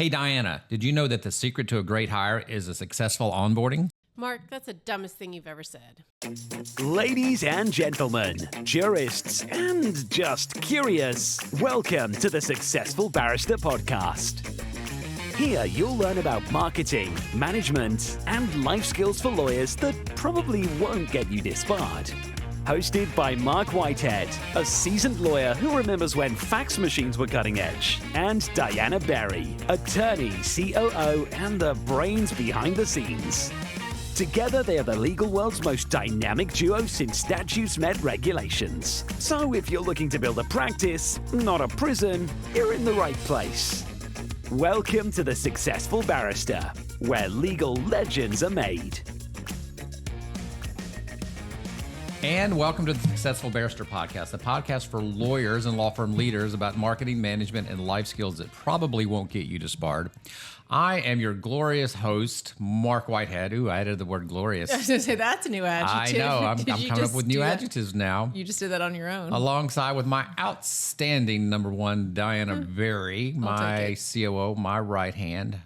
Hey, Diana, did you know that the secret to a great hire is a successful onboarding? Mark, that's the dumbest thing you've ever said. Ladies and gentlemen, jurists and just curious, welcome to the Successful Barrister podcast. Here you'll learn about marketing, management, and life skills for lawyers that probably won't get you disbarred. Hosted by Marc Whitehead, a seasoned lawyer who remembers when fax machines were cutting edge, and Diana Berry, attorney, COO, and the brains behind the scenes. Together, they are the legal world's most dynamic duo since statutes met regulations. So if you're looking to build a practice, not a prison, you're in the right place. Welcome to the Successful Barrister, where legal legends are made. And welcome to the Successful Barrister podcast, a podcast for lawyers and law firm leaders about marketing, management, and life skills that probably won't get you disbarred. I am your glorious host, Marc Whitehead. Ooh, I added the word glorious. I was going to say, that's a new adjective. I know. I'm coming up with new adjectives now. You just did that on your own. Alongside with my outstanding number one, Diana Berry, my COO, my right hand.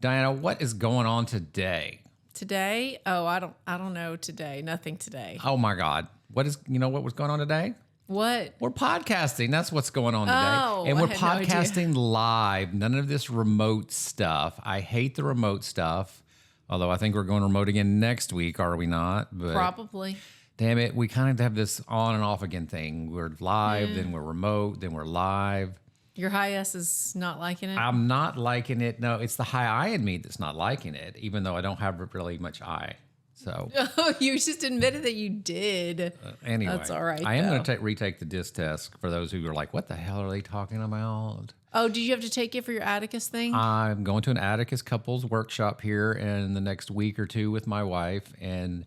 Diana, what is going on today? Today? Oh, I don't know today. Nothing today. Oh my God. What was going on today? What? We're podcasting. That's what's going on today. Oh, and we're I had no podcasting live. None of this remote stuff. I hate the remote stuff. Although I think we're going remote again next week, are we not? But probably. Damn it. We kind of have this on and off again thing. We're live, then we're remote, then we're live. Your high S is not liking it? I'm not liking it. No, it's the high I in me that's not liking it, even though I don't have really much I. So Oh, you just admitted that you did. Anyway, That's all right, I am though. going to retake the disc test for those who are like, what the hell are they talking about? Oh, did you have to take it for your Atticus thing? I'm going to an Atticus couples workshop here in the next week or two with my wife, and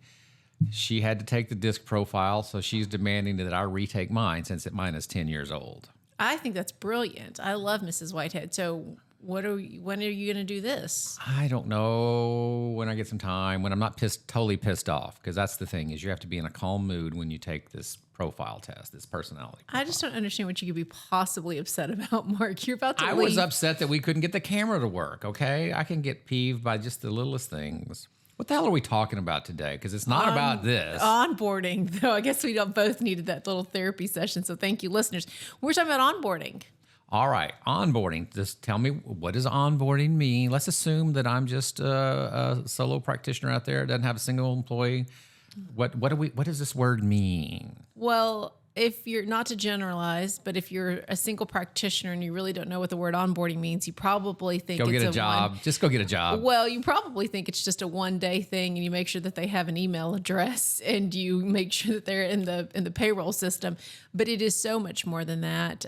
she had to take the disc profile, so she's demanding that I retake mine since mine is 10 years old. I think that's brilliant. I love Mrs. Whitehead. So when are you going to do this? I don't know when I get some time, when I'm not totally pissed off, because that's the thing, is you have to be in a calm mood when you take this profile test, this personality profile. I just don't understand what you could be possibly upset about, Mark. You're about to I leave. was upset that we couldn't get the camera to work, okay? I can get peeved by just the littlest things. What the hell are we talking about today? Because it's not about this. Onboarding, though. I guess we both needed that little therapy session, so thank you, listeners. We're talking about onboarding. All right, onboarding. Just tell me, what does onboarding mean? Let's assume that I'm just a solo practitioner out there, doesn't have a single employee. What does this word mean? Well, if you're not to generalize, but if you're a single practitioner and you really don't know what the word onboarding means, you probably think Go get a job. Just go get a job. Well, you probably think it's just a one-day thing, and you make sure that they have an email address, and you make sure that they're in the payroll system. But it is so much more than that.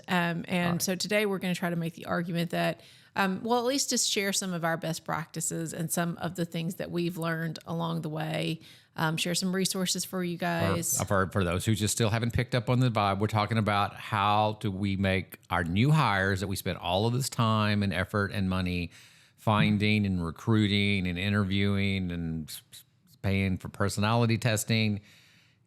So today we're going to try to make the argument that, at least just share some of our best practices and some of the things that we've learned along the way. Share some resources for you guys. For those who just still haven't picked up on the vibe, we're talking about how do we make our new hires that we spent all of this time and effort and money finding and recruiting and interviewing and paying for personality testing.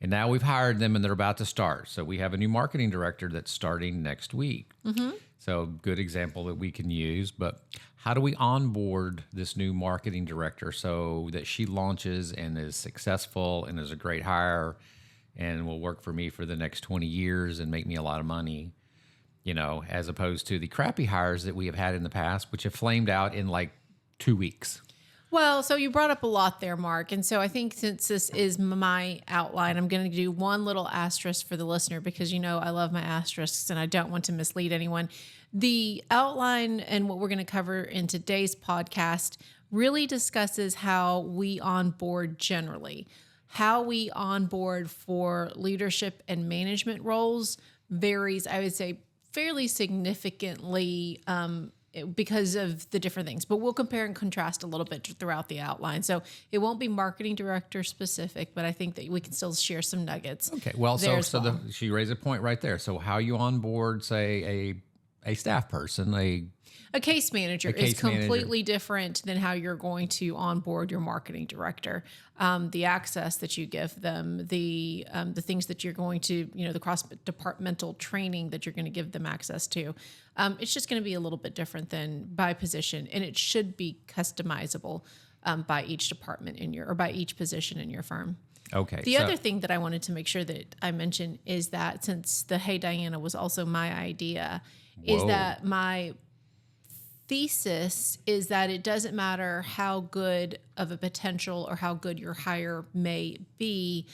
And now we've hired them and they're about to start. So we have a new marketing director that's starting next week. Mm-hmm. So good example that we can use. But how do we onboard this new marketing director so that she launches and is successful and is a great hire and will work for me for the next 20 years and make me a lot of money, as opposed to the crappy hires that we have had in the past, which have flamed out in like 2 weeks. Well, so you brought up a lot there, Mark. And so I think since this is my outline, I'm going to do one little asterisk for the listener because, I love my asterisks and I don't want to mislead anyone. The outline and what we're going to cover in today's podcast really discusses how we onboard generally. How we onboard for leadership and management roles varies, I would say, fairly significantly because of the different things, but we'll compare and contrast a little bit throughout the outline. So it won't be marketing director specific, but I think that we can still share some nuggets. Okay. Well, she raised a point right there. So how you onboard, say, a a staff person, A case manager is case manager. completely different than how you're going to onboard your marketing director. The access that you give them, the things that you're going to, the cross-departmental training that you're going to give them access to. It's just going to be a little bit different than by position, and it should be customizable by each department or by each position in your firm. Okay. The other thing that I wanted to make sure that I mentioned is that since the Hey Diana was also my idea, is that my thesis is that it doesn't matter how good of a potential or how good your hire may be,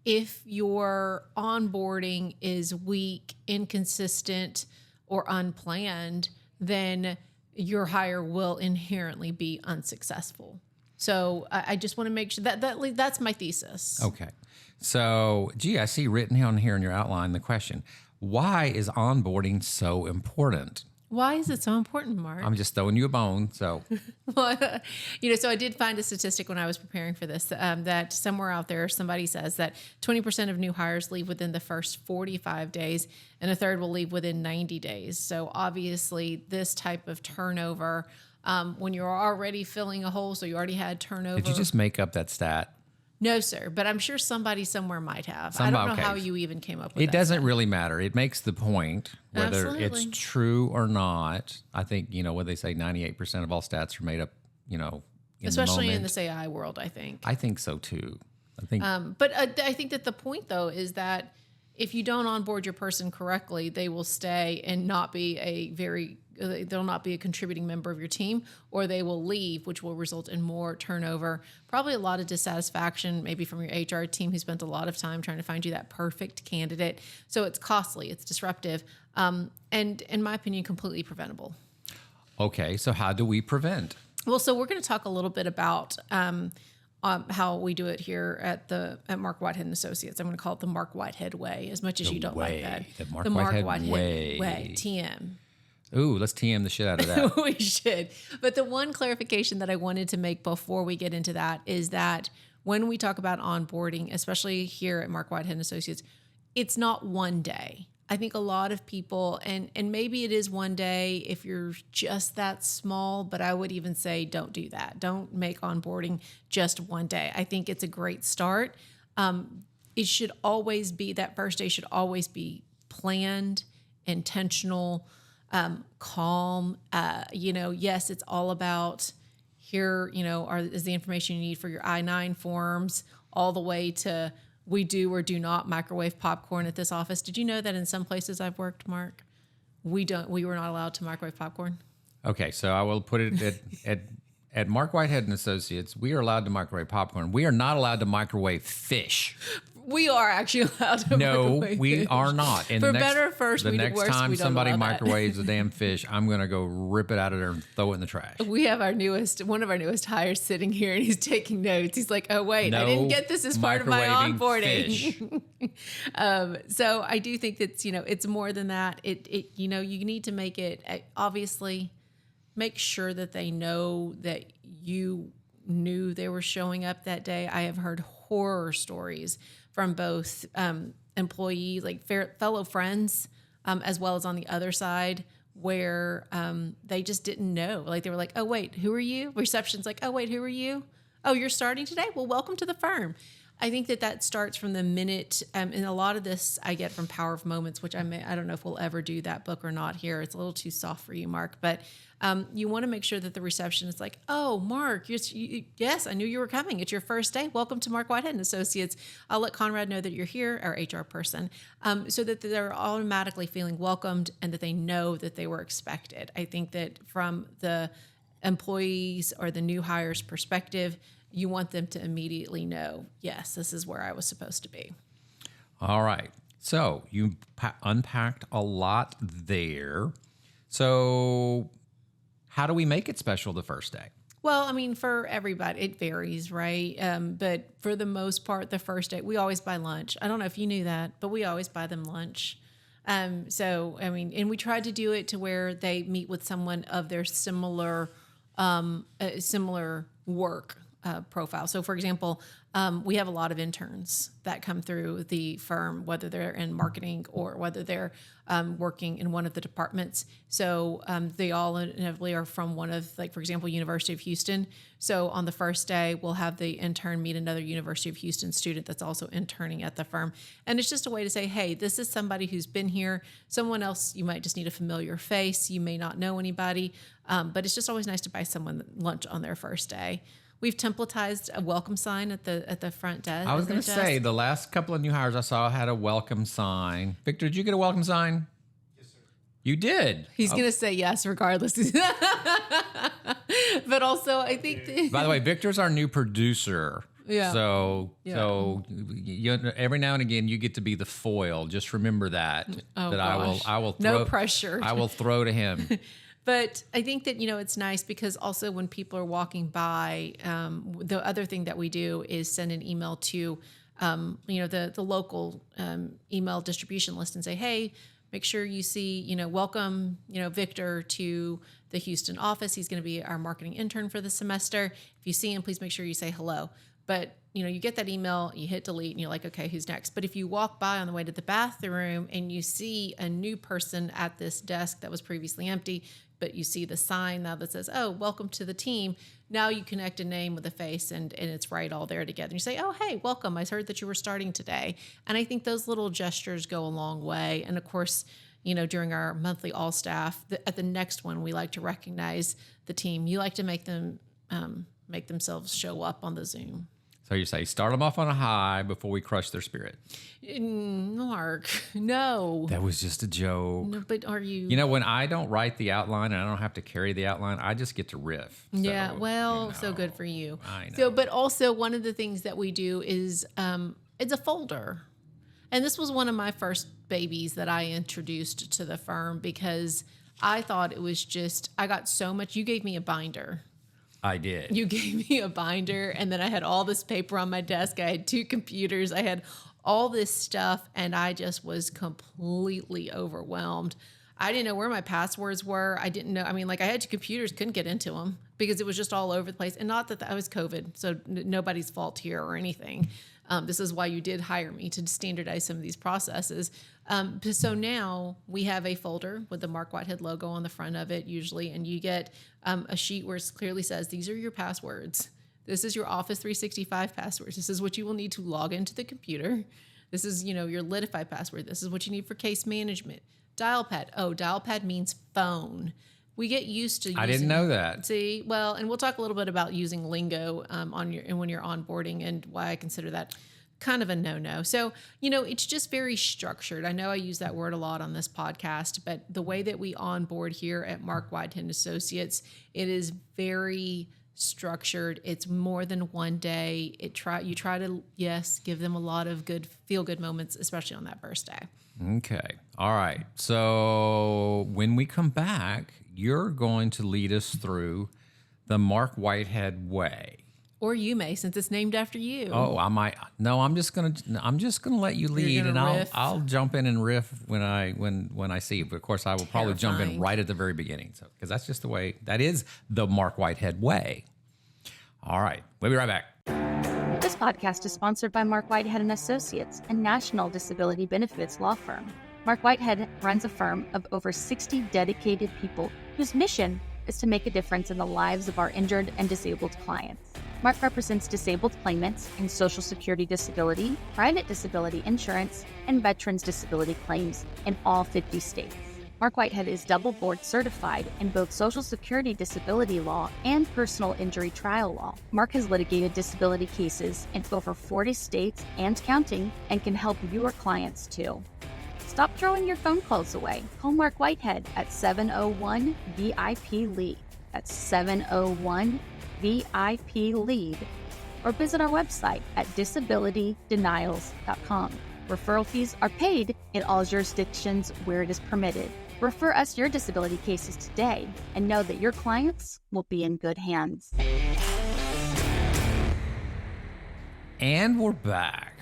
if your onboarding is weak, inconsistent, or unplanned, then your hire will inherently be unsuccessful. So I just want to make sure that's my thesis. Okay. So, I see written down here in your outline the question, why is onboarding so important? Why is it so important, Mark? I'm just throwing you a bone. So, Well, so I did find a statistic when I was preparing for this that somewhere out there, somebody says that 20% of new hires leave within the first 45 days and a third will leave within 90 days. So obviously this type of turnover, when you're already filling a hole, so you already had turnover. did you just make up that stat? No, sir. But I'm sure somebody somewhere might have. I don't know how you even came up with It that. doesn't really matter. It makes the point whether Absolutely. it's true or not. I think, what they say, 98% of all stats are made up, in Especially the in moment. this AI world, I think. I think so too. I think But I think that the point, though, is that if you don't onboard your person correctly, they will stay and not be they'll not be a contributing member of your team, or they will leave, which will result in more turnover, probably a lot of dissatisfaction, maybe from your HR team who spent a lot of time trying to find you that perfect candidate. So it's costly, it's disruptive, and in my opinion, completely preventable. okay. So how do we prevent? Well, so we're going to talk a little bit about how we do it here at Marc Whitehead and Associates. I'm going to call it the Marc Whitehead way, as much as you don't like that. The Marc Whitehead way. TM. Ooh, let's TM the shit out of that. We should. But the one clarification that I wanted to make before we get into that is that when we talk about onboarding, especially here at Marc Whitehead and Associates, it's not one day. I think a lot of people, and maybe it is one day if you're just that small, but I would even say don't do that. Don't make onboarding just one day. I think it's a great start. It should always be, that first day should always be planned, intentional, calm. Yes, it's all about here, is the information you need for your I-9 forms, all the way to we do or do not microwave popcorn at this office. Did you know that in some places I've worked, Mark, we were not allowed to microwave popcorn? Okay, so I will put it at Marc Whitehead and Associates, we are allowed to microwave popcorn. We are not allowed to microwave fish. We are actually allowed to microwave No, we fish. are not. And For better or worse, the next worse, time we don't somebody allow that. microwaves a damn fish, I'm going to go rip it out of there and throw it in the trash. We have one of our newest hires sitting here, and he's taking notes. He's like, "Oh wait, I didn't get this as part of my microwaving onboarding." So I do think that it's more than that. You need to make it obviously make sure that they know that you knew they were showing up that day. I have heard horror stories from both employees, like fellow friends, as well as on the other side, where they just didn't know. Like they were like, "Oh wait, who are you?" Reception's like, "Oh wait, who are you? Oh, you're starting today? Well, welcome to the firm." I think that starts from the minute, and a lot of this I get from Power of Moments, which I don't know if we'll ever do that book or not here. It's a little too soft for you, Mark, but you want to make sure that the reception is like, "Oh, Mark, yes, I knew you were coming. It's your first day. Welcome to Marc Whitehead and Associates. I'll let Conrad know that you're here," our HR person, so that they're automatically feeling welcomed and that they know that they were expected. I think that from the employees or the new hires' perspective, you want them to immediately know, yes, this is where I was supposed to be. All right. So you unpacked a lot there. So how do we make it special the first day? Well, I mean, for everybody, it varies, right? But for the most part, the first day, we always buy lunch. I don't know if you knew that, but we always buy them lunch. So, I mean, and we tried to do it to where they meet with someone of their similar work. profile. So, for example, we have a lot of interns that come through the firm, whether they're in marketing or whether they're working in one of the departments. So they all inevitably are from one of, like, for example, University of Houston. So on the first day, we'll have the intern meet another University of Houston student that's also interning at the firm. And it's just a way to say, hey, this is somebody who's been here. Someone else, you might just need a familiar face. You may not know anybody, but it's just always nice to buy someone lunch on their first day. We've templatized a welcome sign at the front desk. I was going to say, the last couple of new hires I saw had a welcome sign. Victor, did you get a welcome sign? Yes, sir. You did? He's going to say yes regardless. But also, I think... By the way, Victor's our new producer. Yeah. So every now and again, you get to be the foil. Just remember that. Oh, that gosh. I will throw... No pressure. I will throw to him. But I think that, it's nice because also when people are walking by, the other thing that we do is send an email to, the local email distribution list and say, hey, make sure you see, welcome, Victor to the Houston office. He's going to be our marketing intern for the semester. If you see him, please make sure you say hello. But, you get that email, you hit delete, and you're like, okay, who's next? But if you walk by on the way to the bathroom and you see a new person at this desk that was previously empty, but you see the sign now that says, oh, welcome to the team. Now you connect a name with a face and it's right all there together. And you say, oh, hey, welcome. I heard that you were starting today. And I think those little gestures go a long way. And of course, during our monthly all staff, at the next one, we like to recognize the team. You like to make them make themselves show up on the Zoom. So you say, start them off on a high before we crush their spirit. Mark, no. That was just a joke. No, but are you... when I don't write the outline and I don't have to carry the outline, I just get to riff. So, yeah, well, so good for you. I know. So, but also one of the things that we do is it's a folder. And this was one of my first babies that I introduced to the firm because I thought it was just, I got so much. You gave me a binder. I did. You gave me a binder, and then I had all this paper on my desk. I had 2 computers. I had all this stuff, and I just was completely overwhelmed. I didn't know where my passwords were. I didn't know. I mean, I had 2 computers, couldn't get into them because it was just all over the place. And not that I was COVID, so nobody's fault here or anything. This is why you did hire me, to standardize some of these processes. So now we have a folder with the Marc Whitehead logo on the front of it usually, and you get a sheet where it clearly says, these are your passwords. This is your Office 365 passwords. This is what you will need to log into the computer. This is, your Litify password. This is what you need for case management. Dial pad. Oh, dial pad means phone. We get used to using... I didn't know that. See, well, and we'll talk a little bit about using lingo when you're onboarding and why I consider that kind of a no-no. So, it's just very structured. I know I use that word a lot on this podcast, but the way that we onboard here at Marc Whitehead Associates, it is very structured. It's more than one day. You try to, yes, give them a lot of good, feel-good moments, especially on that first day. Okay. All right. So when we come back, you're going to lead us through the Marc Whitehead way. Or you may, since it's named after you. Oh, I might. No, I'm just gonna let you lead, and I'll jump in and riff when I see it. But of course, I will probably jump in right at the very beginning, so because that's just the way. That is the Marc Whitehead way. All right, we'll be right back. This podcast is sponsored by Marc Whitehead Associates, a national disability benefits law firm. Marc Whitehead runs a firm of over 60 dedicated people whose mission is to make a difference in the lives of our injured and disabled clients. Marc represents disabled claimants in Social Security disability, private disability insurance, and veterans disability claims in all 50 states. Marc Whitehead is double board certified in both Social Security disability law and personal injury trial law. Marc has litigated disability cases in over 40 states and counting and can help your clients too. Stop throwing your phone calls away. Call Marc Whitehead at 701-VIP-LEAD. That's 701-VIP-LEAD. Or visit our website at disabilitydenials.com. Referral fees are paid in all jurisdictions where it is permitted. Refer us your disability cases today and know that your clients will be in good hands. And we're back.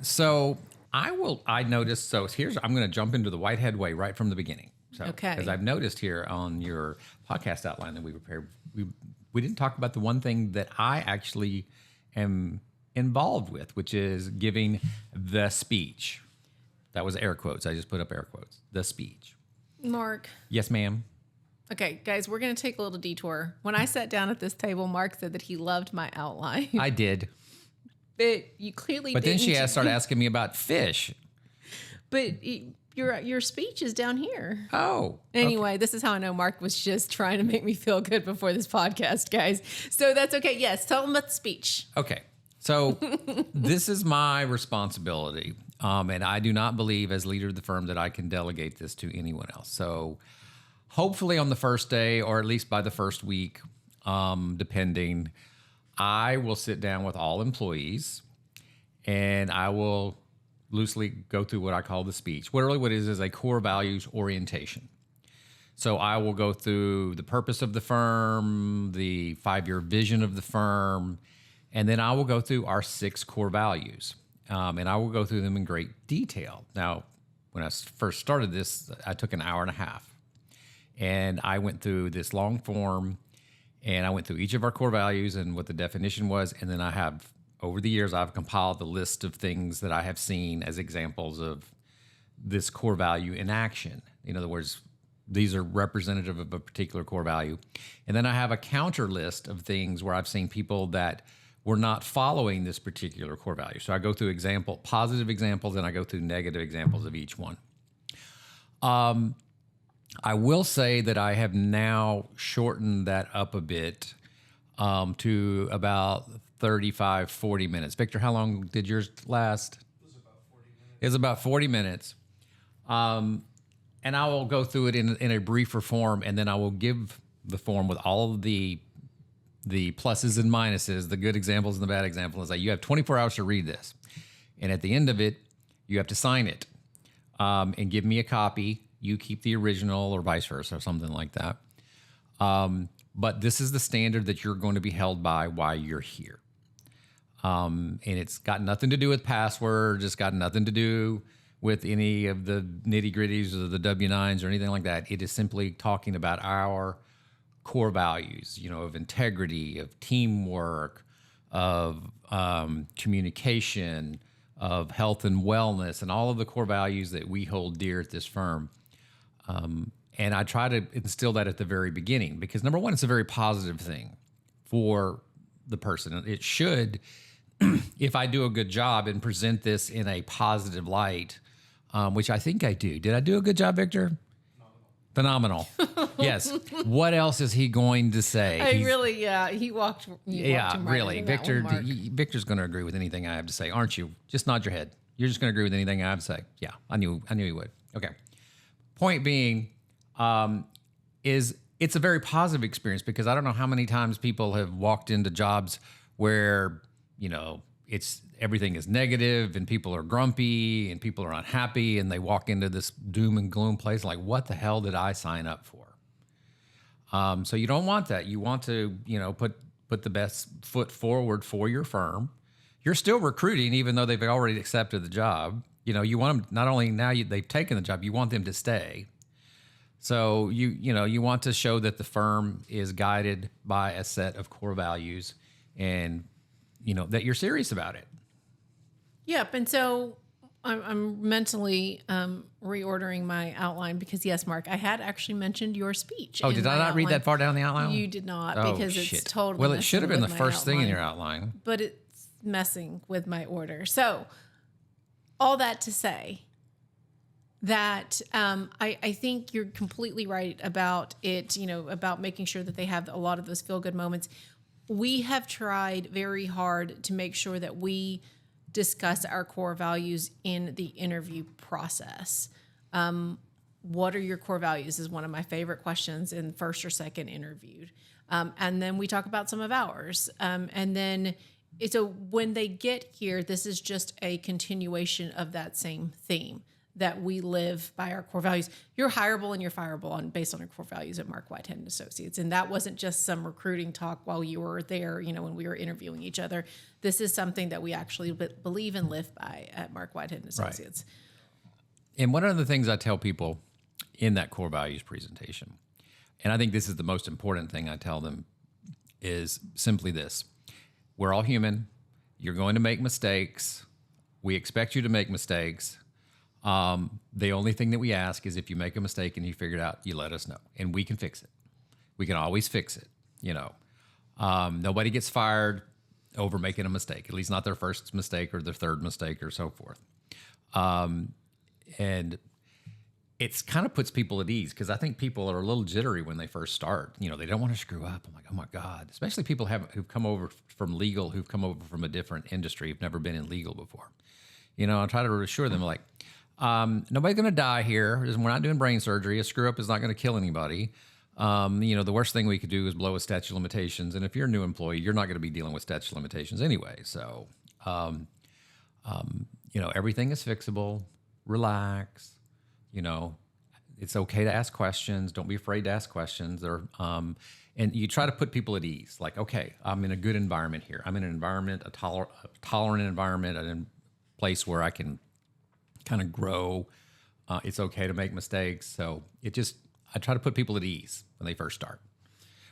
So I noticed, I'm going to jump into the Whitehead way right from the beginning. So, okay. Because I've noticed here on your podcast outline that we prepared, we didn't talk about the one thing that I actually am involved with, which is giving the speech. That was air quotes. I just put up air quotes. The speech. Mark. Yes, ma'am. Okay, guys, we're going to take a little detour. When I sat down at this table, Mark said that he loved my outline. I did. But you clearly But didn't. then she started asking me about fish. But your speech is down here. Oh. Anyway, This is how I know Mark was just trying to make me feel good before this podcast, guys. So that's okay. Yes, tell them about the speech. Okay. So this is my responsibility. And I do not believe as leader of the firm that I can delegate this to anyone else. So hopefully on the first day, or at least by the first week, depending, I will sit down with all employees and I will loosely go through what I call the speech. What it is a core values orientation. So I will go through the purpose of the firm, the 5-year vision of the firm, and then I will go through our 6 core values. And I will go through them in great detail. Now, when I first started this, I took an hour and a half. And I went through this long form, and I went through each of our core values and what the definition was. And then over the years, I've compiled the list of things that I have seen as examples of this core value in action. In other words, these are representative of a particular core value. And then I have a counter list of things where I've seen people that were not following this particular core value. So I go through positive examples, and I go through negative examples of each one. I will say that I have now shortened that up a bit to about 35, 40 minutes. Victor, how long did yours last? It was about 40 minutes. It was about 40 minutes. And I will go through it in a briefer form, and then I will give the form with all of the pluses and minuses, the good examples and the bad examples. Like, you have 24 hours to read this. And at the end of it, you have to sign it and give me a copy. You keep the original, or vice versa, or something like that. But this is the standard that you're going to be held by while you're here. And it's got nothing to do with passwords. It's got nothing to do with any of the nitty-gritties or the W-9s or anything like that. It is simply talking about our core values, of integrity, of teamwork, of communication, of health and wellness, and all of the core values that we hold dear at this firm. And I try to instill that at the very beginning because, number one, it's a very positive thing for the person. It should, if I do a good job and present this in a positive light, which I think I do. Did I do a good job, Victor? Phenomenal. Yes. What else is he going to say? He walked. Yeah, really. Victor, Victor's going to agree with anything I have to say, aren't you? Just nod your head. You're just going to agree with anything I have to say. Yeah, I knew he would. Okay. Point being, is it's a very positive experience because I don't know how many times people have walked into jobs where, it's everything is negative and people are grumpy and people are unhappy and they walk into this doom and gloom place like, what the hell did I sign up for? So you don't want that. You want to, put the best foot forward for your firm. You're still recruiting, even though they've already accepted the job. You want them, not only now they've taken the job, you want them to stay. So you want to show that the firm is guided by a set of core values and, that you're serious about it. Yep. And so I'm mentally reordering my outline because, yes, Mark, I had actually mentioned your speech. Oh, did I not read that far down the outline? You did not, because it's totally. Well, it should have been the first thing in your outline. But it's messing with my order. So all that to say that I think you're completely right about it, about making sure that they have a lot of those feel-good moments. We have tried very hard to make sure that we discuss our core values in the interview process. What are your core values is one of my favorite questions in first or second interviewed. And then we talk about some of ours. And then so when they get here, this is just a continuation of that same theme, that we live by our core values. You're hireable and you're fireable based on our core values at Marc Whitehead Associates. And that wasn't just some recruiting talk while you were there, when we were interviewing each other. This is something that we actually believe and live by at Marc Whitehead Associates. Right. And one of the things I tell people in that core values presentation, And I think this is the most important thing I tell them is simply this. We're all human. You're going to make mistakes. We expect you to make mistakes. The only thing that we ask is if you make a mistake and you figure it out, you let us know, and we can fix it. We can always fix it, Nobody gets fired over making a mistake, at least not their first mistake or their third mistake or so forth. And it's kind of puts people at ease because I think people are a little jittery when they first start. They don't want to screw up. I'm like, oh my God, especially people who've come over from legal, who've come over from a different industry, who've never been in legal before. I try to reassure them like, nobody's going to die here. We're not doing brain surgery. A screw up is not going to kill anybody. The worst thing we could do is blow a statute of limitations. And if you're a new employee, you're not going to be dealing with statute of limitations anyway. So, everything is fixable. Relax. It's okay to ask questions. Don't be afraid to ask questions. And you try to put people at ease. Like, okay, I'm in a good environment here. I'm in an environment, a tolerant environment, a place where I can kind of grow. It's okay to make mistakes. So I try to put people at ease when they first start.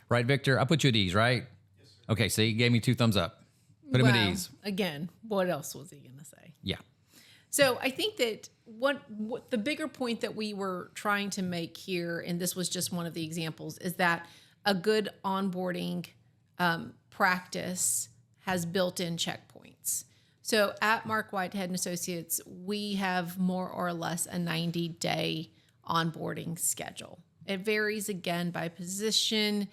Right, Victor? I put you at ease, right? Yes, sir. Okay, see, you gave me 2 thumbs up. Put him at ease. Again, what else was he going to say? Yeah. So I think that what the bigger point that we were trying to make here, and this was just one of the examples, is that a good onboarding practice has built-in checkpoints. So at Marc Whitehead and Associates, we have more or less a 90-day onboarding schedule. It varies again by position,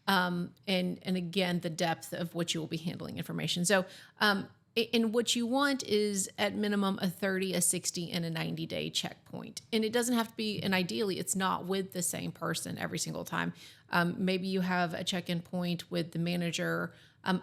and again the depth of what you will be handling information. So, and what you want is at minimum a 30, a 60, and a 90-day checkpoint. And it doesn't have to be, and ideally it's not with the same person every single time. Maybe you have a check-in point with the manager.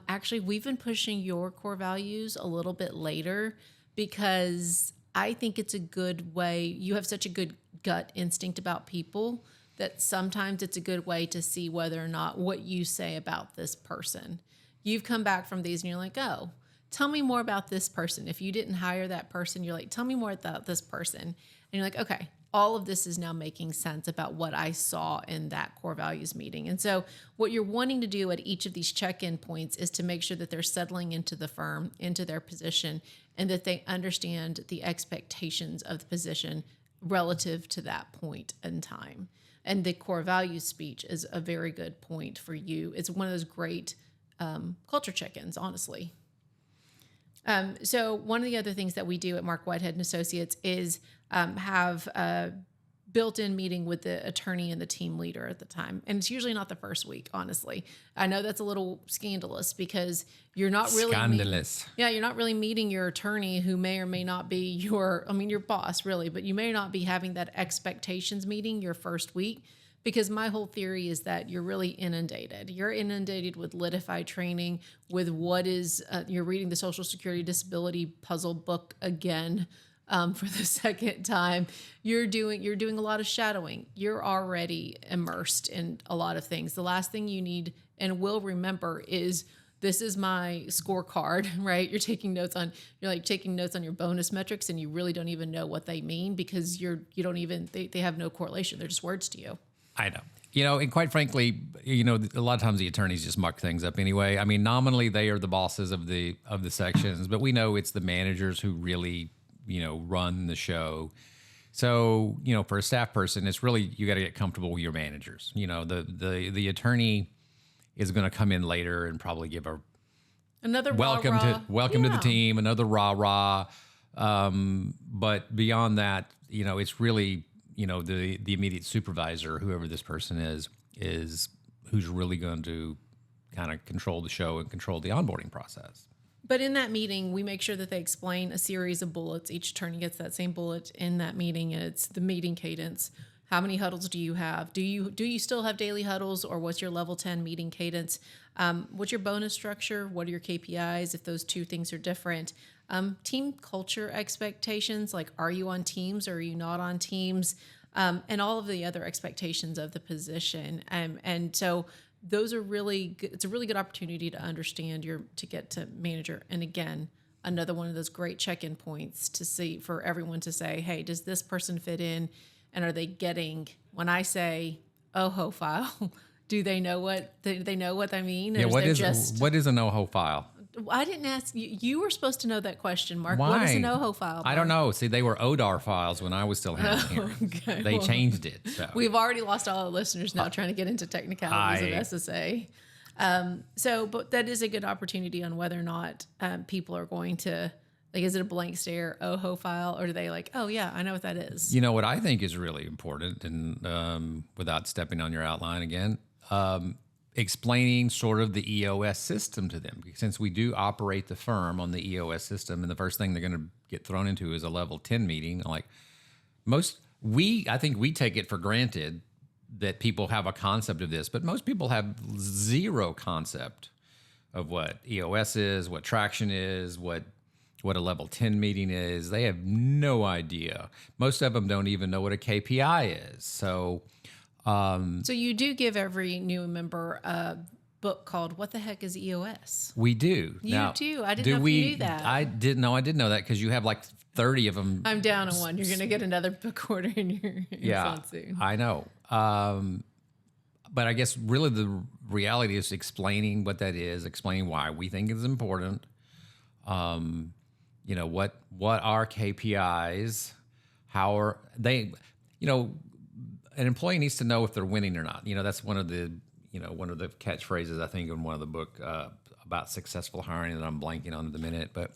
Actually, we've been pushing your core values a little bit later because I think it's a good way. You have such a good gut instinct about people that sometimes it's a good way to see whether or not what you say about this person. You've come back from these and you're like, oh, tell me more about this person. If you didn't hire that person, you're like, tell me more about this person. And you're like, okay, all of this is now making sense about what I saw in that core values meeting. And so what you're wanting to do at each of these check-in points is to make sure that they're settling into the firm, into their position, and that they understand the expectations of the position relative to that point in time. And the core values speech is a very good point for you. It's one of those great culture check-ins, honestly. So one of the other things that we do at Marc Whitehead and Associates is have a built-in meeting with the attorney and the team leader at the time. And it's usually not the first week, honestly. I know that's a little scandalous because you're not really you're not really meeting your attorney who may or may not be your boss really, but you may not be having that expectations meeting your first week. Because my whole theory is that you're really inundated. You're inundated with litify training, with what is, you're reading the Social Security Disability puzzle book again for the second time. You're doing a lot of shadowing. You're already immersed in a lot of things. The last thing you need and will remember is, this is my scorecard, right? You're taking notes on your bonus metrics and you really don't even know what they mean because they have no correlation. They're just words to you. I know. And quite frankly, a lot of times the attorneys just muck things up anyway. I mean, nominally they are the bosses of the sections, but we know it's the managers who really, run the show. So, for a staff person, it's really, you got to get comfortable with your managers. The attorney is going to come in later and probably give another welcome to the team, another rah-rah. But beyond that, it's really, the immediate supervisor, whoever this person is who's really going to kind of control the show and control the onboarding process. But in that meeting, we make sure that they explain a series of bullets. Each attorney gets that same bullet in that meeting, and it's the meeting cadence. How many huddles do you have? Do you still have daily huddles, or what's your level 10 meeting cadence? What's your bonus structure? What are your KPIs if those two things are different? Team culture expectations, like are you on teams or are you not on teams? And all of the other expectations of the position. And so those are really good. It's a really good opportunity to understand to get to manager. And again, another one of those great check-in points to see for everyone to say, hey, does this person fit in? And are they getting, when I say OHO file. Do they know what they know what I mean? Yeah, what is an OHO file? I didn't ask you. You were supposed to know that question, Mark. Why? What is an OHO file? I don't know. See, they were ODAR files when I was still here. Okay, They changed it. So. We've already lost all our listeners now trying to get into technicalities of SSA. But that is a good opportunity on whether or not people are going to, like, is it a blank stare OHO file, or do they like, oh yeah, I know what that is? You know what I think is really important, and without stepping on your outline again, explaining sort of the EOS system to them. Since we do operate the firm on the EOS system, and the first thing they're going to get thrown into is a level 10 meeting. Like I think we take it for granted that people have a concept of this, but most people have zero concept of what EOS is, what traction is, what a level 10 meeting is. They have no idea. Most of them don't even know what a KPI is. So you do give every new member a book called "What the Heck is EOS?" We do. You do. I didn't know if you knew that. I didn't know. I did know that because you have like 30 of them. I'm down on one. You're going to get another book order in your phone soon. I know. But I guess really the reality is explaining what that is, explaining why we think it's important. What are KPIs? How are they? An employee needs to know if they're winning or not. That's one of the catchphrases I think in one of the book about successful hiring that I'm blanking on at the minute. But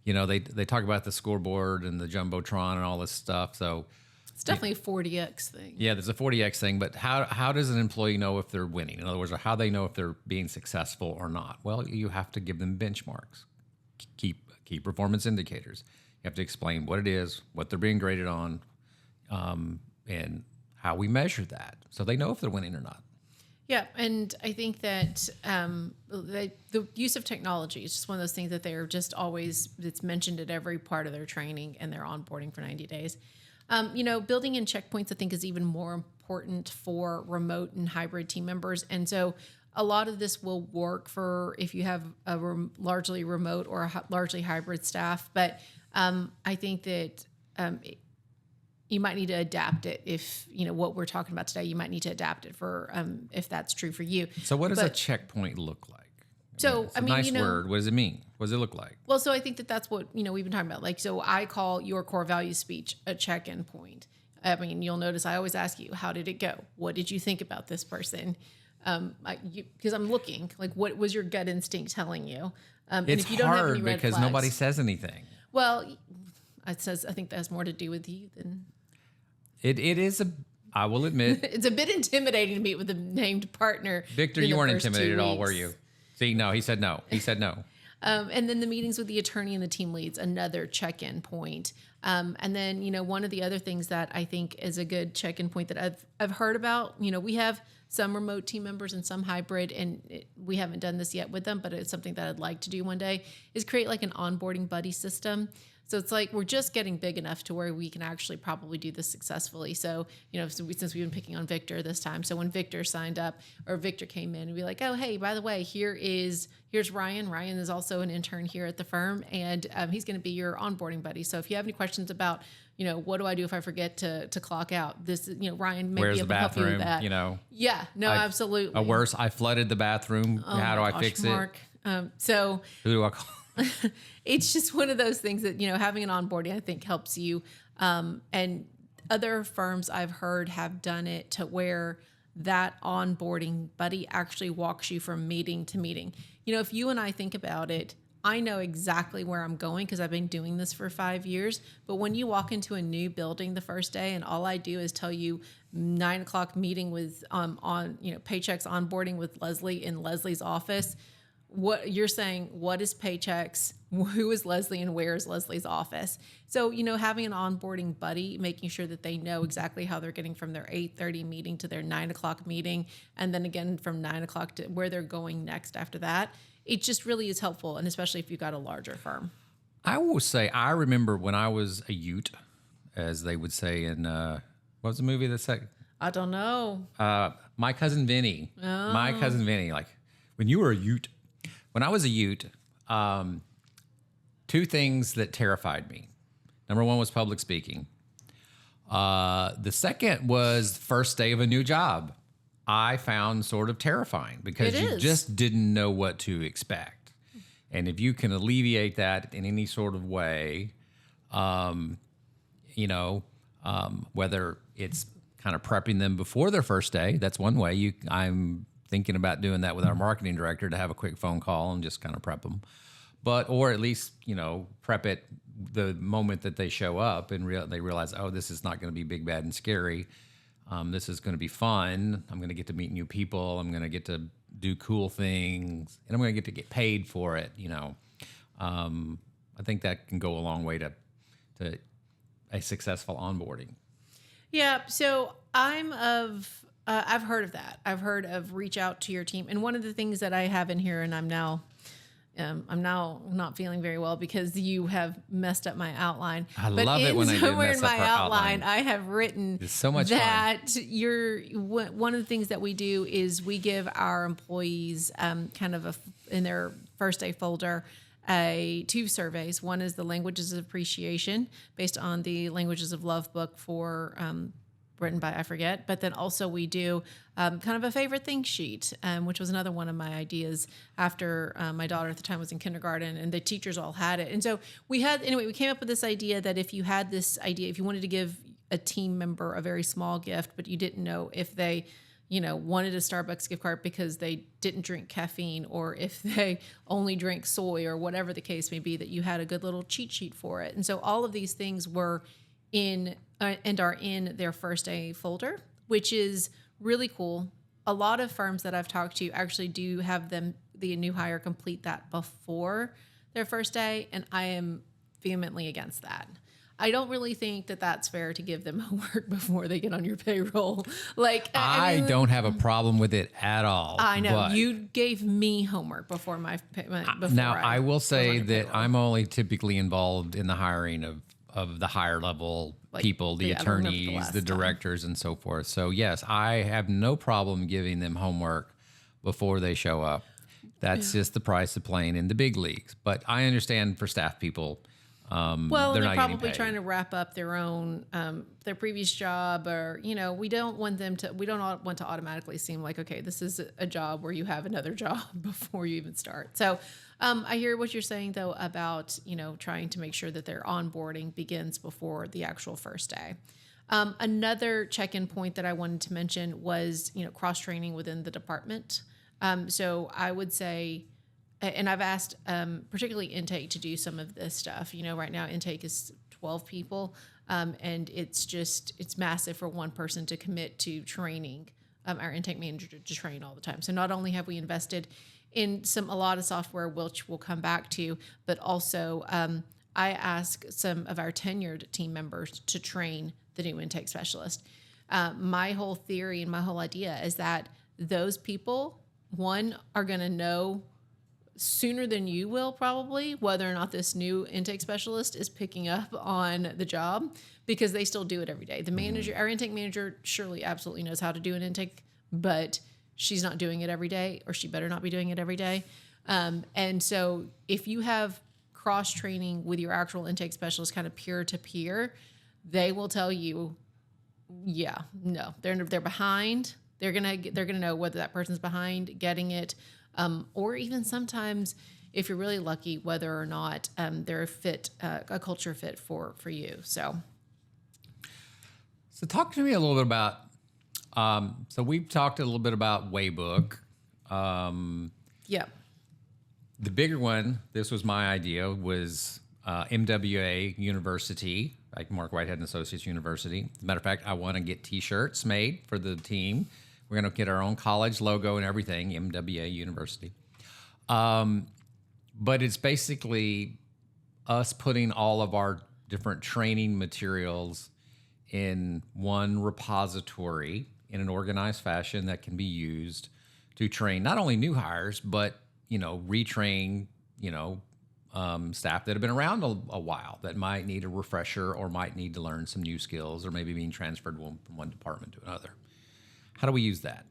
they talk about the scoreboard and the jumbotron and all this stuff. So it's definitely a 40X thing. Yeah, there's a 40X thing. But how does an employee know if they're winning? In other words, or how they know if they're being successful or not? Well, you have to give them benchmarks, key performance indicators. You have to explain what it is, what they're being graded on, and how we measure that, so they know if they're winning or not. Yeah, and I think that the use of technology is just one of those things that they're just always, it's mentioned at every part of their training and their onboarding for 90 days. Building in checkpoints, I think, is even more important for remote and hybrid team members. And so a lot of this will work for if you have a largely remote or a largely hybrid staff. But I think that you might need to adapt it if, what we're talking about today, you might need to adapt it for if that's true for you. So what does a checkpoint look like? It's a nice word. What does it mean? What does it look like? Well, so I think that's what, we've been talking about. Like, so I call your core value speech a check-in point. You'll notice I always ask you, how did it go? What did you think about this person? Because I'm looking, like, what was your gut instinct telling you? And it's if you don't have any hard red because flags, nobody says anything. Well, I think that has more to do with you than... It is I will admit. It's a bit intimidating to meet with a named partner. Victor, you weren't intimidated at all, were you? See, no, he said no. He said no. And then the meetings with the attorney and the team leads, another check-in point. And then, one of the other things that I think is a good check-in point that I've heard about, we have some remote team members and some hybrid, and we haven't done this yet with them, but it's something that I'd like to do one day, is create like an onboarding buddy system. So it's like we're just getting big enough to where we can actually probably do this successfully. So, since we've been picking on Victor this time, so when Victor signed up or Victor came in, we'd be like, oh, hey, by the way, here's Ryan. Ryan is also an intern here at the firm, and he's going to be your onboarding buddy. So if you have any questions about, what do I do if I forget to clock out? This, Ryan may be able to help you with that. Yeah, no, absolutely. I flooded the bathroom. How do I fix Mark. it? So who do I call? It's just one of those things that, having an onboarding, I think, helps you. And other firms I've heard have done it to where that onboarding buddy actually walks you from meeting to meeting. If you and I think about it, I know exactly where I'm going because I've been doing this for 5 years. But when you walk into a new building the first day and all I do is tell you 9:00 meeting with Paychex onboarding with Leslie in Leslie's office, what you're saying, what is Paychex, who is Leslie, and where is Leslie's office? So, having an onboarding buddy, making sure that they know exactly how they're getting from their 8:30 meeting to their 9:00 meeting, and then again from 9:00 to where they're going next after that, it just really is helpful, and especially if you've got a larger firm. I will say, I remember when I was a Ute, as they would say in, what was the movie that's like? I don't know. My Cousin Vinny. Oh. My Cousin Vinny, like, when you were a Ute, when I was a Ute, two things that terrified me. Number one was public speaking. The second was first day of a new job. I found sort of terrifying because you just didn't know what to expect. And if you can alleviate that in any sort of way, whether it's kind of prepping them before their first day, that's one way. I'm thinking about doing that with our marketing director to have a quick phone call and just kind of prep them. Or at least, prep it the moment that they show up and they realize, oh, this is not going to be big, bad, and scary. This is going to be fun. I'm going to get to meet new people. I'm going to get to do cool things, and I'm going to get paid for it. I think that can go a long way to a successful onboarding. Yeah. So I've heard of that. I've heard of reach out to your team. And one of the things that I have in here, and I'm now not feeling very well because you have messed up my outline. I love it when I do mess up our outline. I have written it's so much that fun. One of the things that we do is we give our employees kind of in their first day folder two surveys. One is the Languages of Appreciation based on the Languages of Love book for written by I forget, but then also we do kind of a favorite thing sheet, which was another one of my ideas after my daughter at the time was in kindergarten and the teachers all had it. And so we came up with this idea that if you wanted to give a team member a very small gift, but you didn't know if they, wanted a Starbucks gift card because they didn't drink caffeine or if they only drink soy or whatever the case may be, that you had a good little cheat sheet for it. And so all of these things were in and are in their first day folder, which is really cool. A lot of firms that I've talked to actually do have the new hire complete that before their first day, and I am vehemently against that. I don't really think that that's fair to give them homework before they get on your payroll. I don't have a problem with it at all. I know you gave me homework before I will say that I'm only typically involved in the hiring of the higher level people, the attorneys, the directors, and so forth. So yes, I have no problem giving them homework before they show up. That's just the price of playing in the big leagues. But I understand for staff people, they're probably trying to wrap up their own their previous job, or we don't want to automatically seem like, okay, this is a job where you have another job before you even start. So I hear what you're saying though about trying to make sure that their onboarding begins before the actual first day. Another check-in point that I wanted to mention was cross training within the department. So I would say. And I've asked particularly intake to do some of this stuff. Right now intake is 12 people, and it's massive for one person to commit to training our intake manager to train all the time. So not only have we invested in a lot of software, which we'll come back to, but also I ask some of our tenured team members to train the new intake specialist. My whole theory and my whole idea is that those people, one, are going to know sooner than you will probably whether or not this new intake specialist is picking up on the job, because they still do it every day. The manager, our intake manager, surely absolutely knows how to do an intake, but she's not doing it every day, or she better not be doing it every day. And so if you have cross training with your actual intake specialist kind of peer to peer, they will tell you, they're behind. They're gonna know whether that person's behind getting it. Or even sometimes, if you're really lucky, whether or not they're a culture fit for you. So talk to me a little bit about. So we've talked a little bit about Waybook. Yeah. The bigger one, this was my idea, was MWA University, like Marc Whitehead Associates University. As a matter of fact, I want to get T-shirts made for the team. We're going to get our own college logo and everything, MWA University. But it's basically us putting all of our different training materials in one repository in an organized fashion that can be used to train not only new hires, but, retrain, staff that have been around a while that might need a refresher or might need to learn some new skills, or maybe being transferred from one department to another. How do we use that?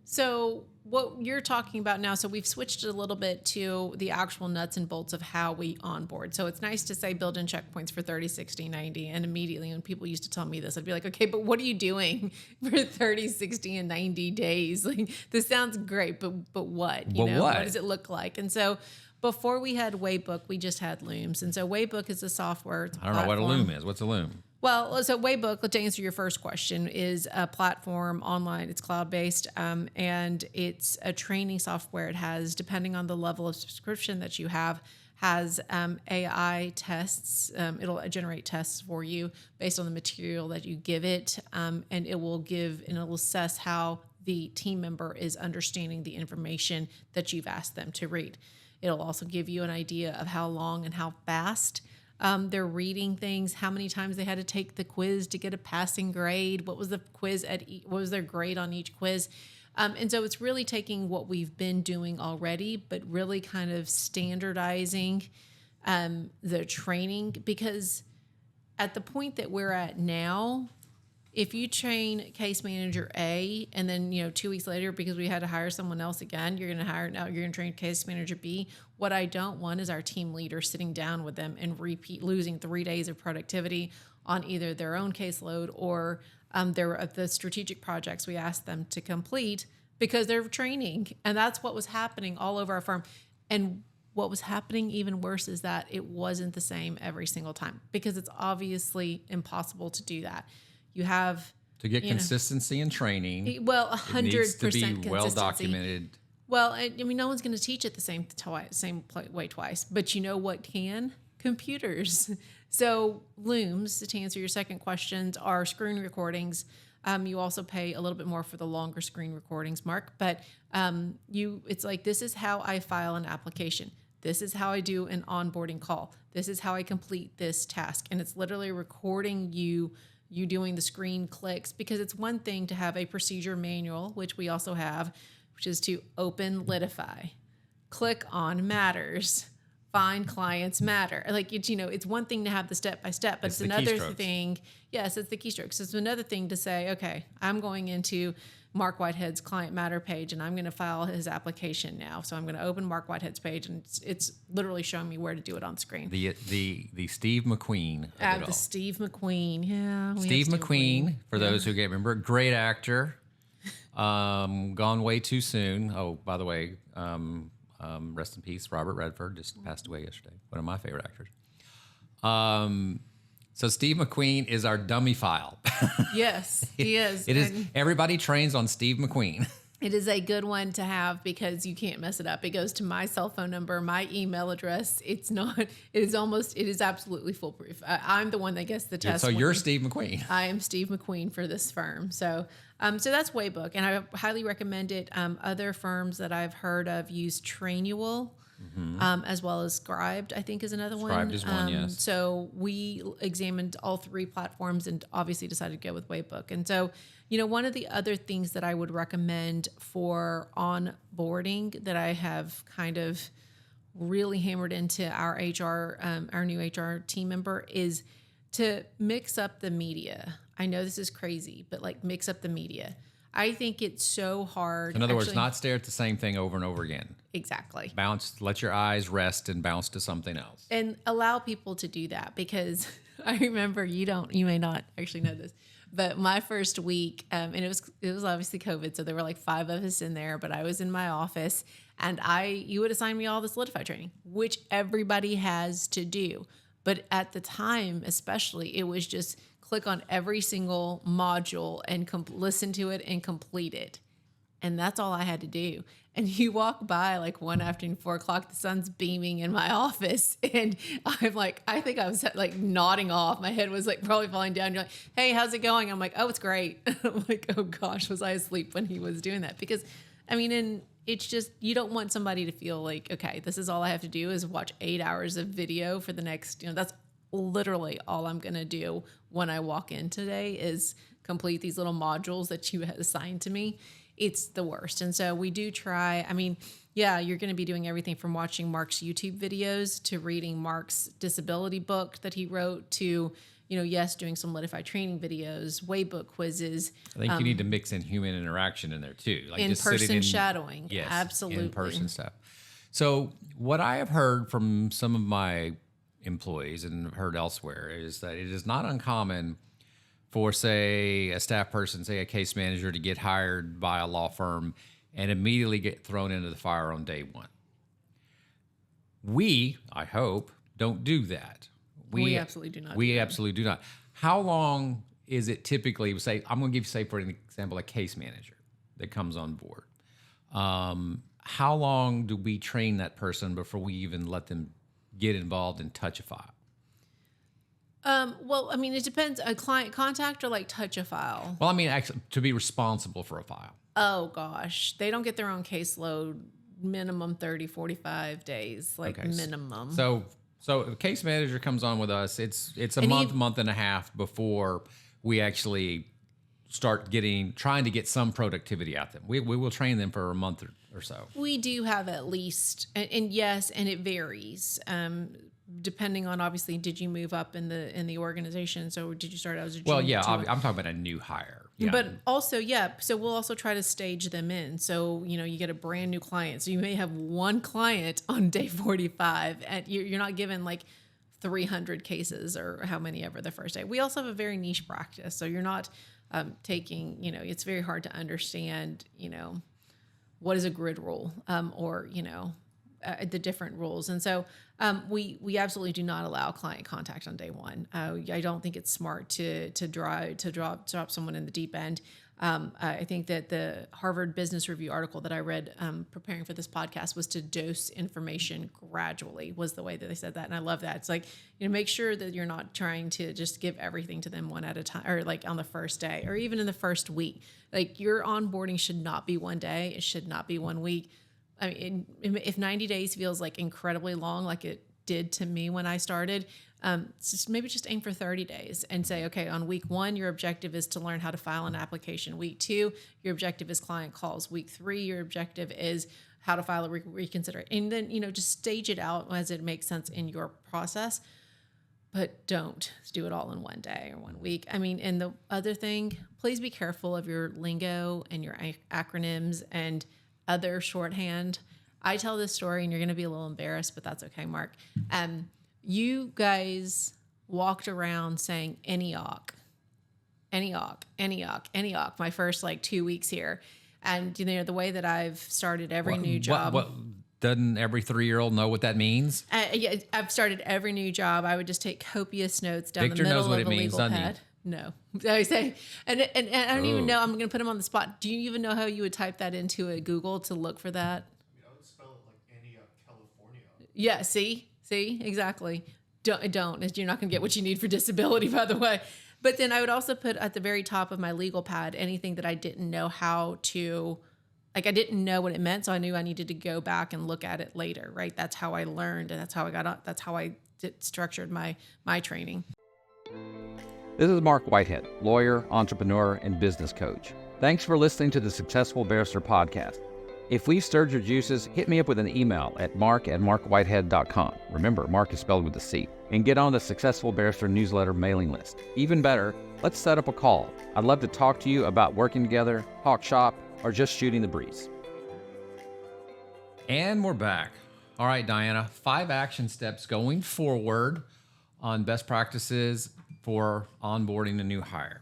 So what you're talking about now, so we've switched a little bit to the actual nuts and bolts of how we onboard. So it's nice to say build in checkpoints for 30, 60, 90. And immediately when people used to tell me this, I'd be like, okay, but what are you doing for 30, 60, and 90 days? Like, this sounds great, but what? You know, what does it look like? And so before we had Waybook, we just had Looms. And so Waybook is a software. I don't know what a Loom is. What's a Loom? Well, so Waybook, to answer your first question, is a platform online. It's cloud-based, and it's a training software. It has, depending on the level of subscription that you have, has AI tests. It'll generate tests for you based on the material that you give it, and it'll assess how the team member is understanding the information that you've asked them to read. It'll also give you an idea of how long and how fast they're reading things, how many times they had to take the quiz to get a passing grade, what was the quiz what was their grade on each quiz. And so it's really taking what we've been doing already, but really kind of standardizing the training, because at the point that we're at now, if you train case manager A and then, 2 weeks later, because we had to hire someone else again, you're going to train case manager B. What I don't want is our team leader sitting down with them and losing 3 days of productivity on either their own caseload or the strategic projects we asked them to complete because they're training. And that's what was happening all over our firm. And what was happening even worse is that it wasn't the same every single time, because it's obviously impossible to do that. You have to get consistency in training. Well, 100% needs to be consistency. well documented. Well, I mean, no one's going to teach it the same way twice. But you know what can? Computers. So Looms, to answer your second question, are screen recordings. You also pay a little bit more for the longer screen recordings, Mark. But it's like, this is how I file an application. This is how I do an onboarding call. This is how I complete this task. And it's literally recording you doing the screen clicks, because it's one thing to have a procedure manual, which we also have, which is to open Litify, click on matters, find clients matter. Like, it's one thing to have the step-by-step, but it's another thing. Yes, it's the keystrokes. It's another thing to say, okay, I'm going into Marc Whitehead's client matter page and I'm going to file his application now. So I'm going to open Marc Whitehead's page and it's literally showing me where to do it on screen. The Steve McQueen. The Steve McQueen. Yeah. Steve McQueen, for those who can't remember, great actor. Gone way too soon. Oh, by the way, rest in peace, Robert Redford just passed away yesterday. One of my favorite actors. So Steve McQueen is our dummy file. Yes, he is. It is. Everybody trains on Steve McQueen. It is a good one to have because you can't mess it up. It goes to my cell phone number, my email address. It is absolutely foolproof. I'm the one that gets the test. So you're Steve McQueen. I am Steve McQueen for this firm. So that's Waybook, and I highly recommend it. Other firms that I've heard of use Trainual. As well as Scribed, I think, is another one. Scribed is one, yes. So we examined all three platforms and obviously decided to go with Waybook. And so, one of the other things that I would recommend for onboarding that I have kind of really hammered into our new HR team member is to mix up the media. I know this is crazy, but mix up the media. I think it's so hard. In other words, not stare at the same thing over and over again. Exactly. Bounce, let your eyes rest and bounce to something else. And allow people to do that, because I remember you may not actually know this, but my first week, and it was obviously COVID, so there were 5 of us in there, but I was in my office and you would assign me all this Litify training, which everybody has to do. But at the time, especially, it was just click on every single module and listen to it and complete it. And that's all I had to do. And you walk by one afternoon, 4:00, the sun's beaming in my office. And I'm I think I was nodding off. My head was probably falling down. You're like, hey, how's it going? I'm like, oh, it's great. I'm like, oh gosh, was I asleep when he was doing that? Because and it's just, you don't want somebody to feel okay, this is all I have to do is watch 8 hours of video for the next, that's literally all I'm going to do when I walk in today is complete these little modules that you assigned to me. It's the worst. And so we do try, you're going to be doing everything from watching Marc's YouTube videos to reading Marc's disability book that he wrote to, yes, doing some Litify training videos, Waybook quizzes, I think you need to mix in human interaction in there too. Like just sitting in-person shadowing. Yes, Absolutely. in-person stuff. So what I have heard from some of my employees and heard elsewhere is that it is not uncommon for, say, a staff person, say a case manager, to get hired by a law firm and immediately get thrown into the fire on day one. We, I hope, don't do that. We absolutely do not. We absolutely do not. How long is it typically, say, I'm going to give you, say, for an example, a case manager that comes on board. How long do we train that person before we even let them get involved and touch a file? Well, I mean, it depends. A client contact or like touch a file? Well, I mean, actually, to be responsible for a file. Oh, gosh. They don't get their own caseload, minimum 30, 45 days, like minimum. So a case manager comes on with us. It's a month and a half before we actually start trying to get some productivity out of them. We will train them for a month or so. We do have at least, and yes, and it varies. Depending on, obviously, did you move up in the organization? So did you start out as a junior? Well, yeah, I'm talking about a new hire. Yeah. But also, so we'll also try to stage them in. So, you get a brand new client. So you may have one client on day 45 and you're not given like 300 cases or how many ever the first day. We also have a very niche practice. So you're not taking, it's very hard to understand, what is a grid rule or, the different rules. And so we absolutely do not allow client contact on day one. I don't think it's smart to drop someone in the deep end. I think that the Harvard Business Review article that I read preparing for this podcast was to dose information gradually, was the way that they said that. And I love that. It's like, make sure that you're not trying to just give everything to them one at a time, or like on the first day, or even in the first week. Like, your onboarding should not be one day. It should not be 1 week. I mean, if 90 days feels like incredibly long, like it did to me when I started, maybe just aim for 30 days and say, okay, on week 1, your objective is to learn how to file an application. Week 2, your objective is client calls. Week 3, your objective is how to file a reconsider. And then, just stage it out as it makes sense in your process, but don't do it all in 1 day or 1 week. I mean, and the other thing, please be careful of your lingo and your acronyms and other shorthand. I tell this story and you're going to be a little embarrassed, but that's okay, Mark. You guys walked around saying ENIAC, my first 2 weeks here. And the way that I've started every new job. What doesn't every 3-year-old know what that means? Yeah, I've started every new job. I would just take copious notes down Victor the middle knows what of it a means, legal doesn't pad. No, I say, and I don't even know. I'm going to put him on the spot. Do you even know how you would type that into a Google to look for that? I would spell it like California. Yeah. See, exactly. Don't. You're not going to get what you need for disability, by the way. But then I would also put at the very top of my legal pad anything that I didn't know how to. I didn't know what it meant, so I knew I needed to go back and look at it later. Right. That's how I learned, and that's how I got up. That's how I structured my training. This is Marc Whitehead, lawyer, entrepreneur, and business coach. Thanks for listening to the Successful Barrister podcast. If we've stirred your juices, hit me up with an email at marc@marcwhitehead.com. Remember, Marc is spelled with a C. And get on the Successful Barrister newsletter mailing list. Even better, let's set up a call. I'd love to talk to you about working together, talk shop, or just shooting the breeze. And we're back. All right, Diana, 5 action steps going forward on best practices for onboarding a new hire.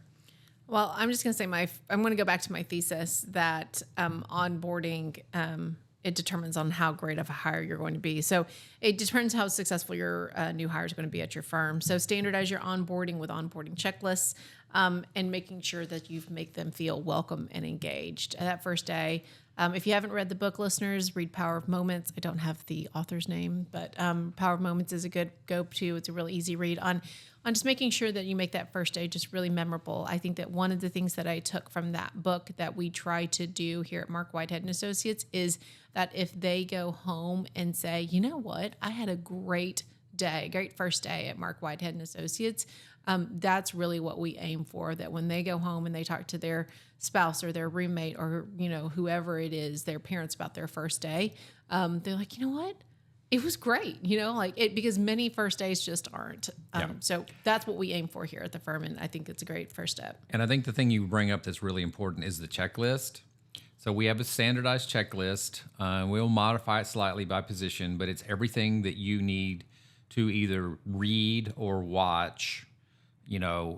Well, I'm just going to say I'm going to go back to my thesis that onboarding, it determines on how great of a hire you're going to be. So it determines how successful your new hire is going to be at your firm. So standardize your onboarding with onboarding checklists and making sure that you make them feel welcome and engaged. That first day, if you haven't read the book, listeners, read Power of Moments. I don't have the author's name, but Power of Moments is a good go-to. It's a really easy read on just making sure that you make that first day just really memorable. I think that one of the things that I took from that book that we try to do here at Marc Whitehead Associates is that if they go home and say, you know what, I had a great day, great first day at Marc Whitehead Associates, that's really what we aim for, that when they go home and they talk to their spouse or their roommate or, whoever it is, their parents about their first day, they're like, you know what? It was great, like it, because many first days just aren't. So that's what we aim for here at the firm. And I think it's a great first step. And I think the thing you bring up that's really important is the checklist. So we have a standardized checklist. We'll modify it slightly by position, but it's everything that you need to either read or watch,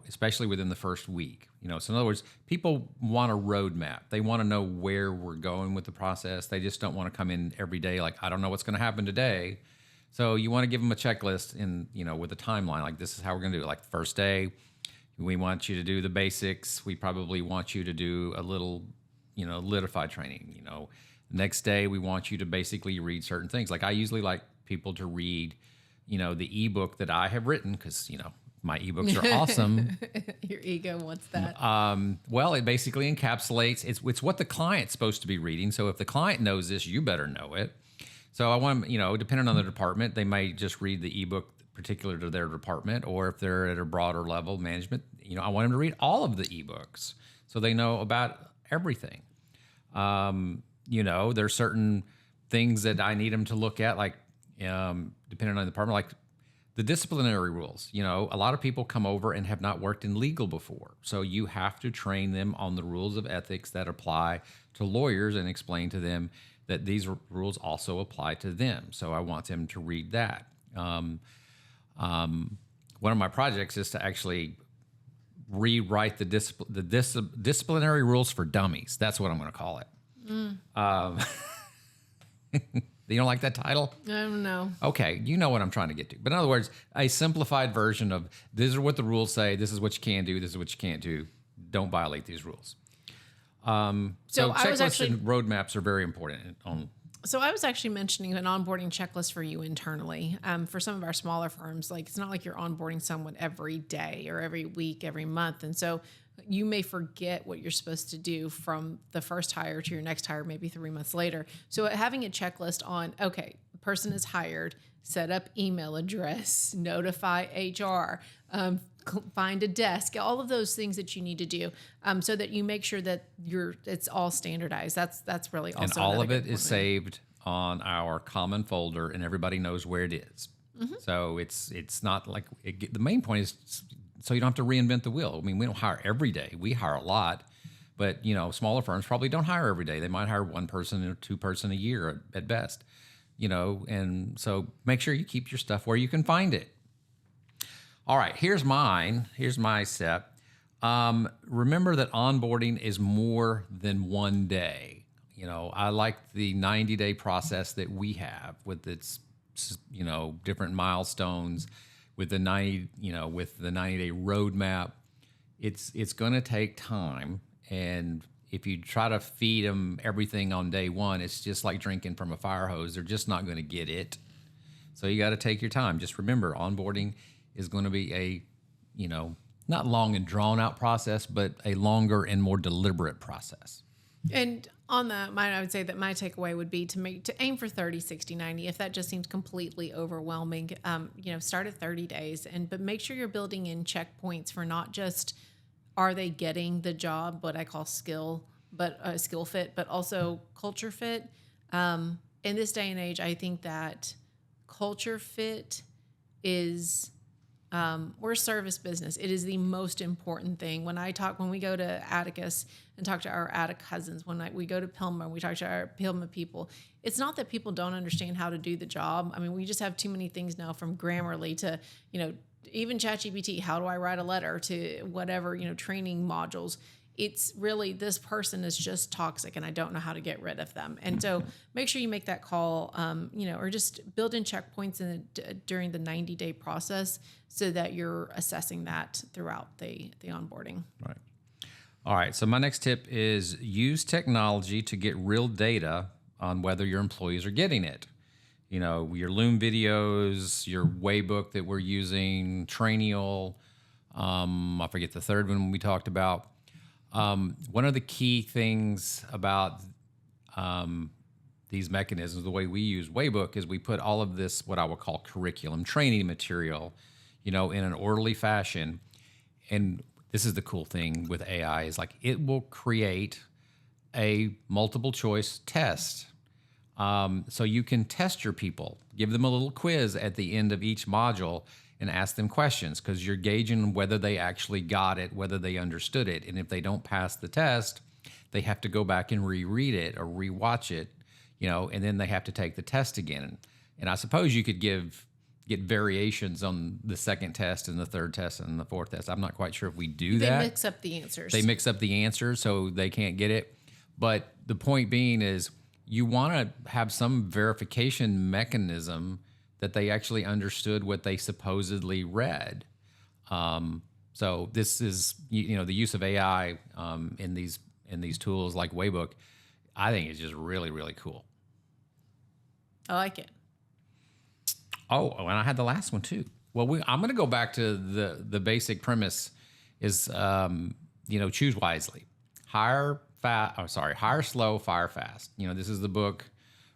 especially within the first week. So in other words, people want a roadmap. They want to know where we're going with the process. They just don't want to come in every day like, I don't know what's going to happen today. So you want to give them a checklist with a timeline. Like, this is how we're going to do it. Like, the first day, we want you to do the basics. We probably want you to do a little, litify training. The next day, we want you to basically read certain things. Like, I usually like people to read, the ebook that I have written, because, my ebooks are awesome. Your ego wants that. Well, it basically encapsulates, it's what the client's supposed to be reading. So if the client knows this, you better know it. So I want them, depending on the department, they may just read the ebook particular to their department, or if they're at a broader level management, I want them to read all of the ebooks so they know about everything. There's certain things that I need them to look at, like, depending on the department, like the disciplinary rules. A lot of people come over and have not worked in legal before. So you have to train them on the rules of ethics that apply to lawyers and explain to them that these rules also apply to them. So I want them to read that. One of my projects is to actually rewrite the disciplinary rules for dummies. That's what I'm going to call it. You don't like that title? I don't know. Okay, you know what I'm trying to get to. But in other words, a simplified version of, these are what the rules say, this is what you can do, this is what you can't do. Don't violate these rules. So checklists and roadmaps are very important. So I was actually mentioning an onboarding checklist for you internally. For some of our smaller firms, like, it's not like you're onboarding someone every day or every week, every month. And so you may forget what you're supposed to do from the first hire to your next hire, maybe 3 months later. So having a checklist on, okay, the person is hired, set up email address, notify HR, find a desk, all of those things that you need to do, so that you make sure that it's all standardized. That's really also, and all of it is saved on our common folder, and everybody knows where it is. Mm-hmm. So it's not like the main point is so you don't have to reinvent the wheel. I mean, we don't hire every day. We hire a lot, but smaller firms probably don't hire every day. They might hire one person or two person a year at best. And so make sure you keep your stuff where you can find it. All right, here's mine. Here's my step. Remember that onboarding is more than one day. I like the 90-day process that we have with its, different milestones, with the 90-day roadmap. It's going to take time, and if you try to feed them everything on day one, it's just like drinking from a fire hose. They're just not going to get it. So you got to take your time. Just remember, onboarding is going to be a, not long and drawn out process, but a longer and more deliberate process. And on that, I would say that my takeaway would be to aim for 30, 60, 90. If that just seems completely overwhelming, start at 30 days, but make sure you're building in checkpoints for not just, are they getting the job, what I call skill fit, but also culture fit. In this day and age, I think that culture fit is, we're a service business. It is the most important thing. When we go to Atticus and talk to our Attic cousins, when we go to Pilma and we talk to our Pilma people, it's not that people don't understand how to do the job. I mean, we just have too many things now, from Grammarly to, even ChatGPT, how do I write a letter, to whatever, training modules. It's really, this person is just toxic and I don't know how to get rid of them. And so make sure you make that call, or just build in checkpoints during the 90-day process so that you're assessing that throughout the onboarding. Right. All right. So my next tip is use technology to get real data on whether your employees are getting it. Your Loom videos, your Waybook that we're using, Trainial, I forget the third one we talked about. One of the key things about these mechanisms, the way we use Waybook, is we put all of this, what I would call curriculum training material, in an orderly fashion. And this is the cool thing with AI, is like it will create a multiple choice test So you can test your people, give them a little quiz at the end of each module and ask them questions, because you're gauging whether they actually got it, whether they understood it. And if they don't pass the test, they have to go back and reread it or rewatch it, and then they have to take the test again. And I suppose you could get variations on the second test and the third test and the fourth test. I'm not quite sure if we do that. They mix up the answers. They mix up the answers so they can't get it. But the point being is you want to have some verification mechanism that they actually understood what they supposedly read. So this is, the use of AI in these tools like Waybook, I think is just really, really cool. I like it. Oh, and I had the last one too. Well, I'm going to go back to the basic premise is, choose wisely. Hire slow, fire fast. This is the book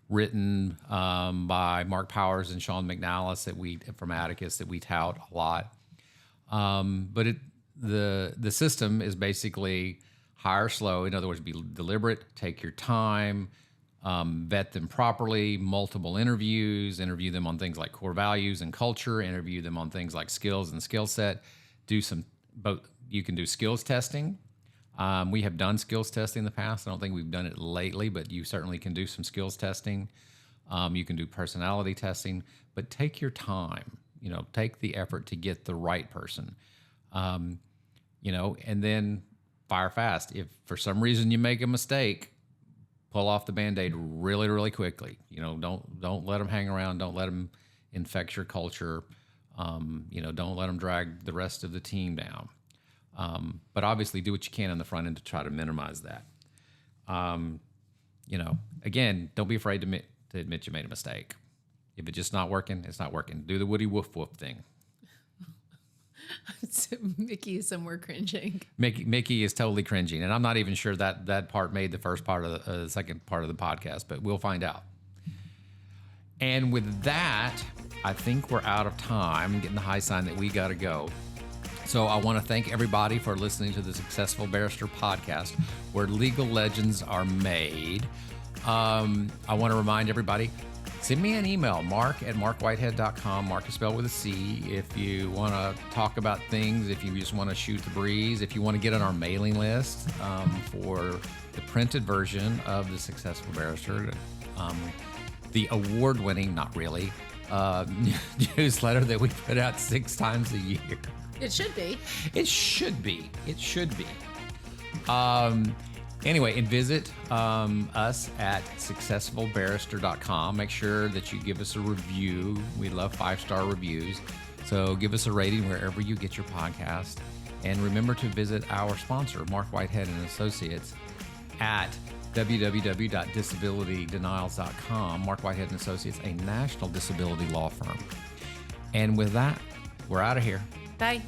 written by Mark Powers and Sean McNallis from Atticus that we tout a lot. But the system is basically hire slow. In other words, be deliberate, take your time, vet them properly, multiple interviews, interview them on things like core values and culture, interview them on things like skills and skill set. You can do skills testing. We have done skills testing in the past. I don't think we've done it lately, but you certainly can do some skills testing. You can do personality testing, but take your time, take the effort to get the right person, and then fire fast. If for some reason you make a mistake, pull off the Band-Aid really, really quickly. Don't let them hang around. Don't let them infect your culture. Don't let them drag the rest of the team down. But obviously do what you can on the front end to try to minimize that. Again, don't be afraid to admit you made a mistake. If it's just not working, it's not working. Do the Woody woof woof thing. Mickey is somewhere cringing. Mickey is totally cringing, and I'm not even sure that part made the first part of the second part of the podcast, but we'll find out. And with that, I think we're out of time. Getting the high sign that we got to go. So I want to thank everybody for listening to the Successful Barrister podcast, where legal legends are made. I want to remind everybody, send me an email, marc@marcwhitehead.com. Marc is spelled with a C. If you want to talk about things, if you just want to shoot the breeze, if you want to get on our mailing list for the printed version of the Successful Barrister, the award-winning, not really, newsletter that we put out 6 times a year. It should be. It should be. It should be. Anyway, and visit us at successfulbarrister.com. Make sure that you give us a review. We love 5-star reviews. So give us a rating wherever you get your podcast. And remember to visit our sponsor, Marc Whitehead Associates, at www.disabilitydenials.com. Marc Whitehead Associates, a national disability law firm. And with that, we're out of here. Bye.